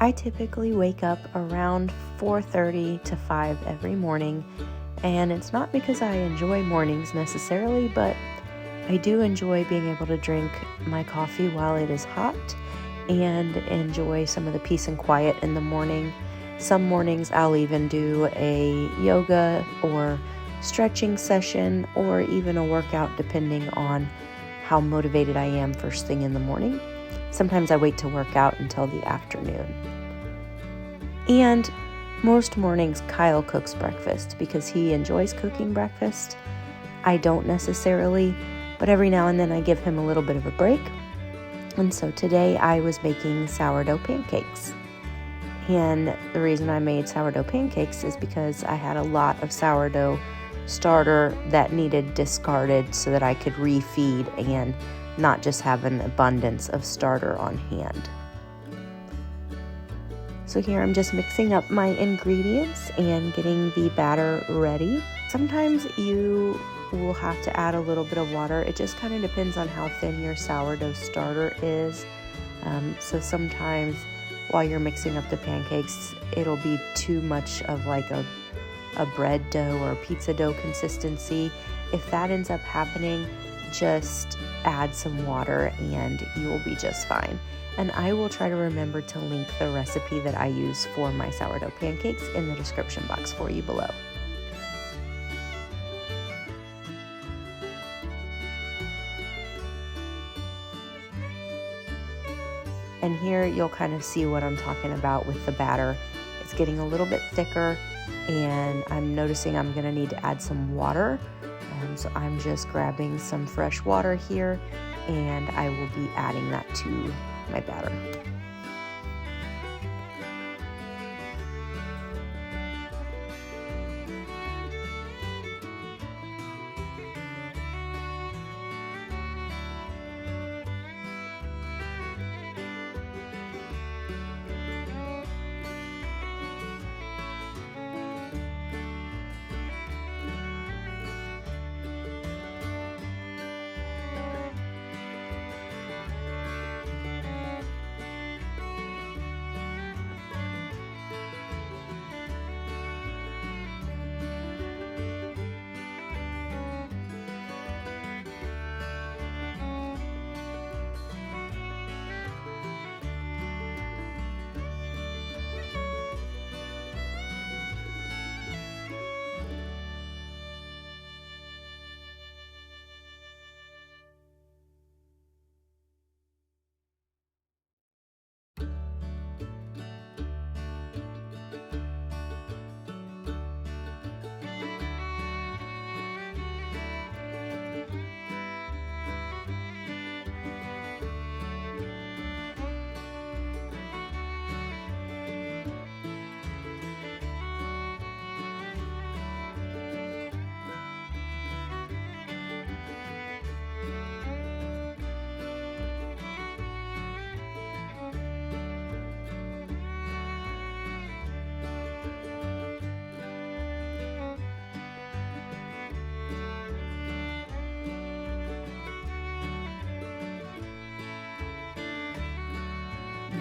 I typically wake up around 4:30 to 5 every morning, and it's not because I enjoy mornings necessarily, but I do enjoy being able to drink my coffee while it is hot and enjoy some of the peace and quiet in the morning. Some mornings I'll even do a yoga or stretching session or even a workout depending on how motivated I am first thing in the morning. Sometimes I wait to work out until the afternoon. And most mornings Kyle cooks breakfast because he enjoys cooking breakfast. I don't necessarily, but every now and then I give him a little bit of a break. And so today I was making sourdough pancakes. And the reason I made sourdough pancakes is because I had a lot of sourdough starter that needed discarded so that I could refeed and not just have an abundance of starter on hand. So here I'm just mixing up my ingredients and getting the batter ready. Sometimes you will have to add a little bit of water. It just kind of depends on how thin your sourdough starter is. So sometimes while you're mixing up the pancakes, it'll be too much of like a bread dough or pizza dough consistency. If that ends up happening, just add some water and you will be just fine. And I will try to remember to link the recipe that I use for my sourdough pancakes in the description box for you below. And here you'll kind of see what I'm talking about with the batter. It's getting a little bit thicker and I'm noticing I'm gonna need to add some water. So I'm just grabbing some fresh water here and I will be adding that to my batter.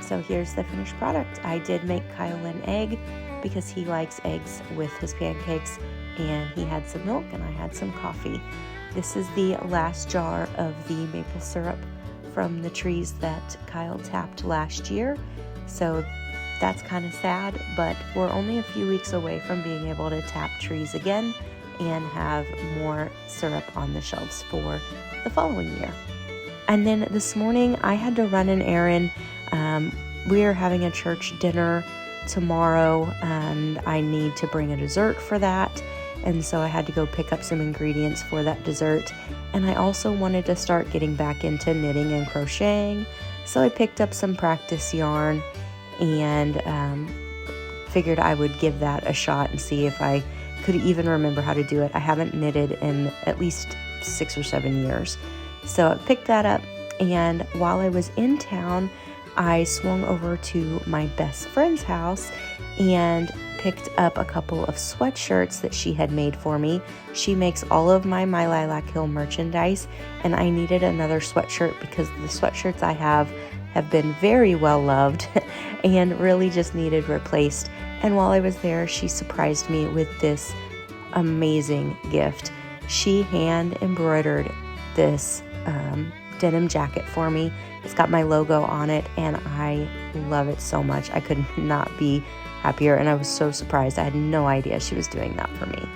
So here's the finished product. I did make Kyle an egg because he likes eggs with his pancakes, and he had some milk and I had some coffee. This is the last jar of the maple syrup from the trees that Kyle tapped last year. So that's kind of sad, but we're only a few weeks away from being able to tap trees again and have more syrup on the shelves for the following year. And then this morning I had to run an errand. We are having a church dinner tomorrow and I need to bring a dessert for that. And so I had to go pick up some ingredients for that dessert. And I also wanted to start getting back into knitting and crocheting. So I picked up some practice yarn and figured I would give that a shot and see if I could even remember how to do it. I haven't knitted in at least 6 or 7 years. So I picked that up, and while I was in town, I swung over to my best friend's house and picked up a couple of sweatshirts that she had made for me. She makes all of my Lilac Hill merchandise, and I needed another sweatshirt because the sweatshirts I have been very well loved and really just needed replaced. And while I was there, she surprised me with this amazing gift. She hand embroidered this denim jacket for me. It's got my logo on it, and I love it so much. I could not be happier, and I was so surprised. I had no idea she was doing that for me.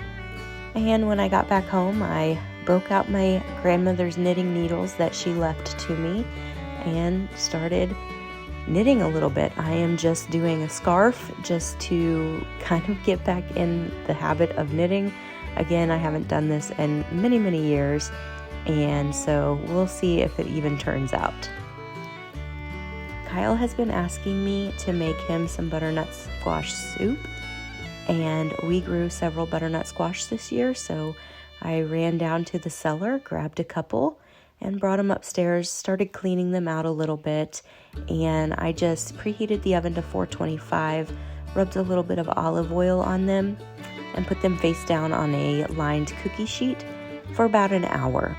And when I got back home, I broke out my grandmother's knitting needles that she left to me and started knitting a little bit. I am just doing a scarf just to kind of get back in the habit of knitting. Again, I haven't done this in many, many years, and so we'll see if it even turns out. Kyle has been asking me to make him some butternut squash soup, and we grew several butternut squash this year, so I ran down to the cellar, grabbed a couple, and brought them upstairs, started cleaning them out a little bit, and I just preheated the oven to 425, rubbed a little bit of olive oil on them, and put them face down on a lined cookie sheet for about an hour.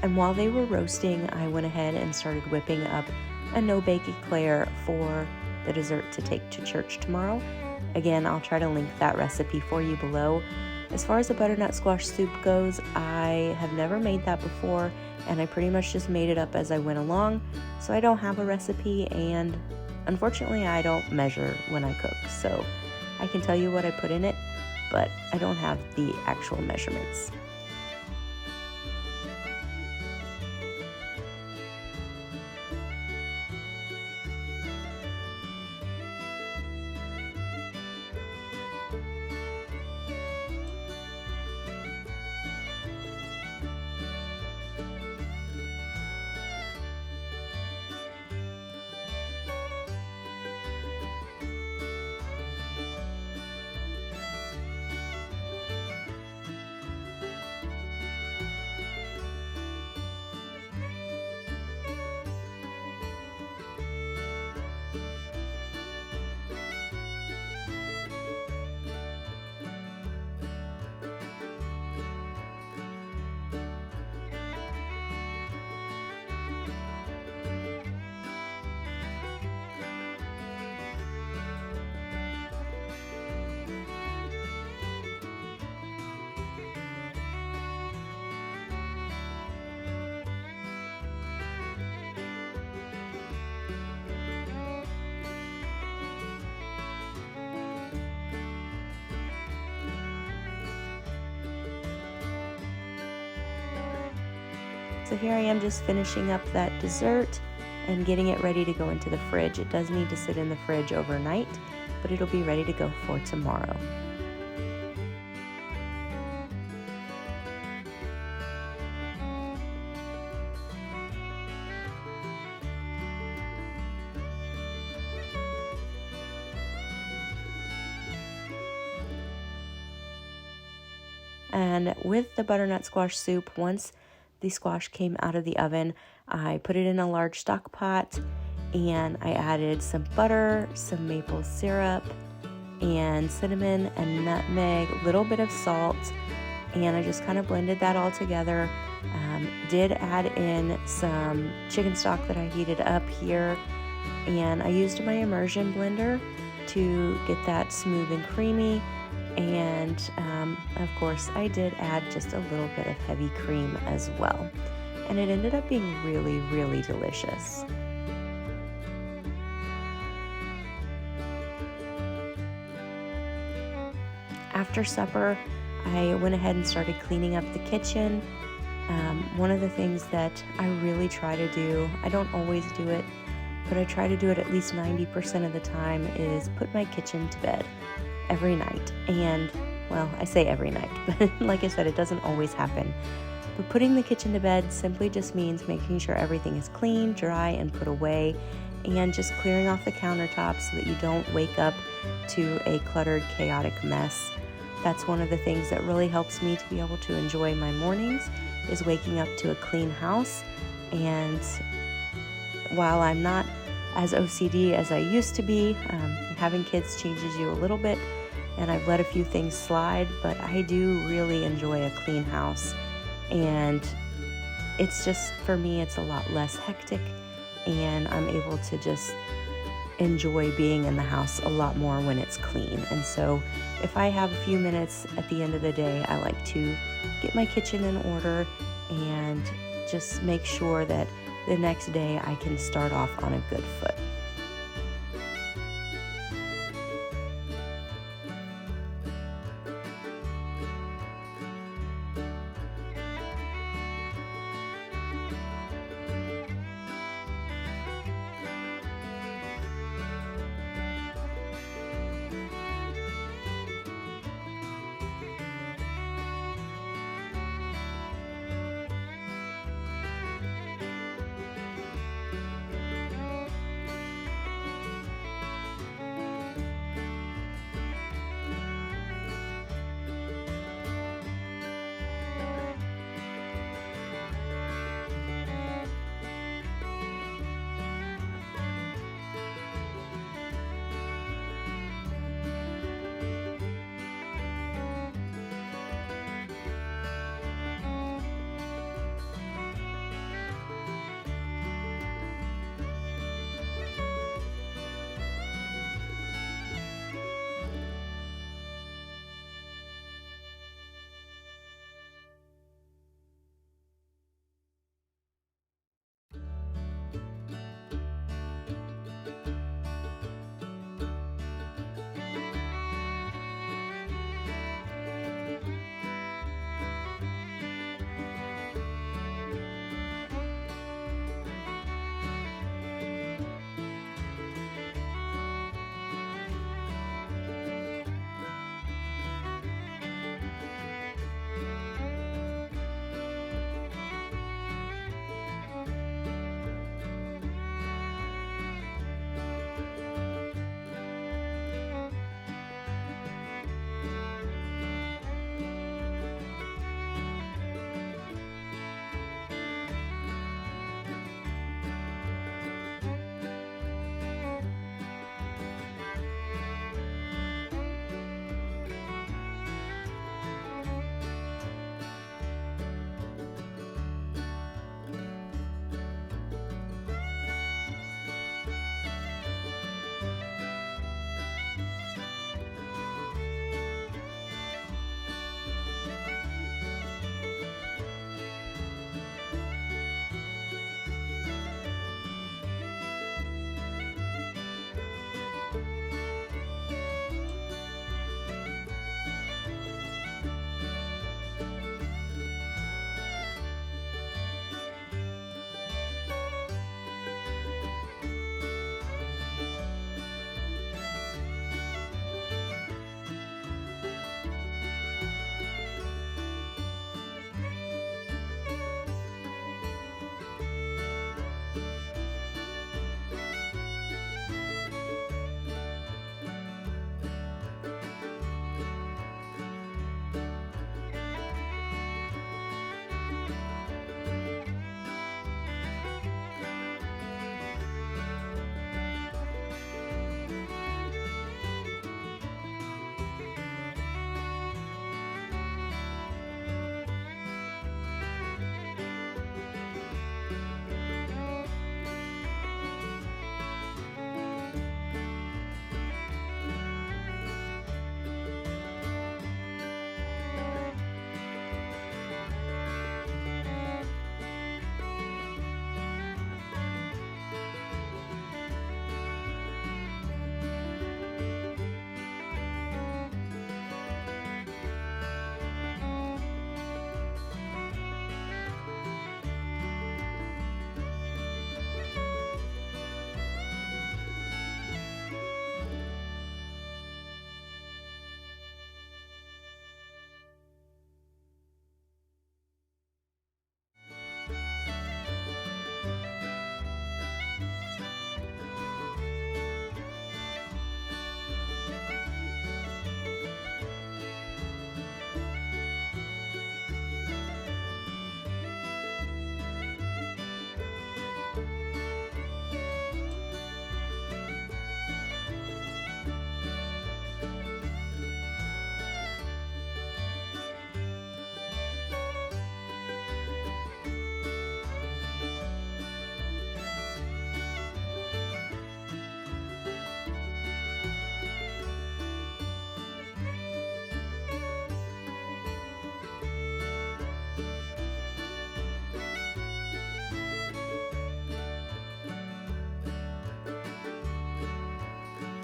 And while they were roasting, I went ahead and started whipping up a no-bake eclair for the dessert to take to church tomorrow. Again, I'll try to link that recipe for you below. As far as the butternut squash soup goes, I have never made that before, and I pretty much just made it up as I went along, so I don't have a recipe, and unfortunately I don't measure when I cook, so I can tell you what I put in it, but I don't have the actual measurements. So here I am just finishing up that dessert and getting it ready to go into the fridge. It does need to sit in the fridge overnight, but it'll be ready to go for tomorrow. And with the butternut squash soup, once the squash came out of the oven, I put it in a large stock pot, and I added some butter, some maple syrup, and cinnamon and nutmeg, a little bit of salt, and I just kind of blended that all together. Did add in some chicken stock that I heated up here, and I used my immersion blender to get that smooth and creamy. And of course I did add just a little bit of heavy cream as well, and it ended up being really, really delicious. After supper, I went ahead and started cleaning up the kitchen. One of the things that I really try to do, I don't always do it, but I try to do it at least 90% of the time, is put my kitchen to bed every night. And well, I say every night, but like I said, it doesn't always happen. But putting the kitchen to bed simply just means making sure everything is clean, dry, and put away. and just clearing off the countertops so that you don't wake up to a cluttered, chaotic mess. That's one of the things that really helps me to be able to enjoy my mornings, is waking up to a clean house. And while I'm not as OCD as I used to be, having kids changes you a little bit, and I've let a few things slide, but I do really enjoy a clean house. And it's just, for me, it's a lot less hectic, and I'm able to just enjoy being in the house a lot more when it's clean. And so if I have a few minutes at the end of the day, I like to get my kitchen in order and just make sure that the next day I can start off on a good foot.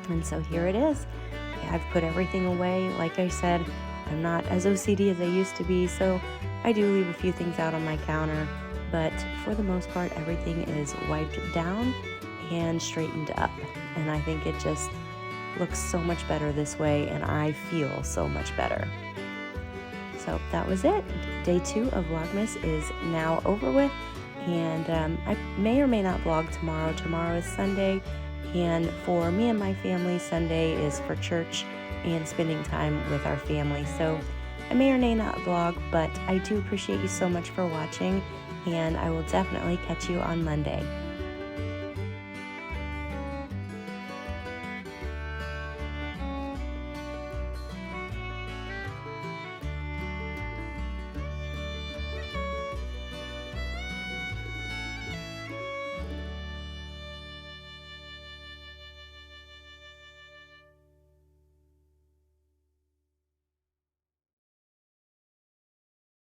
And so here it is. I've put everything away. Like I said, I'm not as OCD as I used to be, so I do leave a few things out on my counter, but for the most part, everything is wiped down and straightened up. And I think it just looks so much better this way, and I feel so much better. So that was it. Day 2 of Vlogmas is now over with, and I may or may not vlog tomorrow. Tomorrow is Sunday, and for me and my family, Sunday is for church and spending time with our family. So I may or may not vlog, but I do appreciate you so much for watching, and I will definitely catch you on Monday.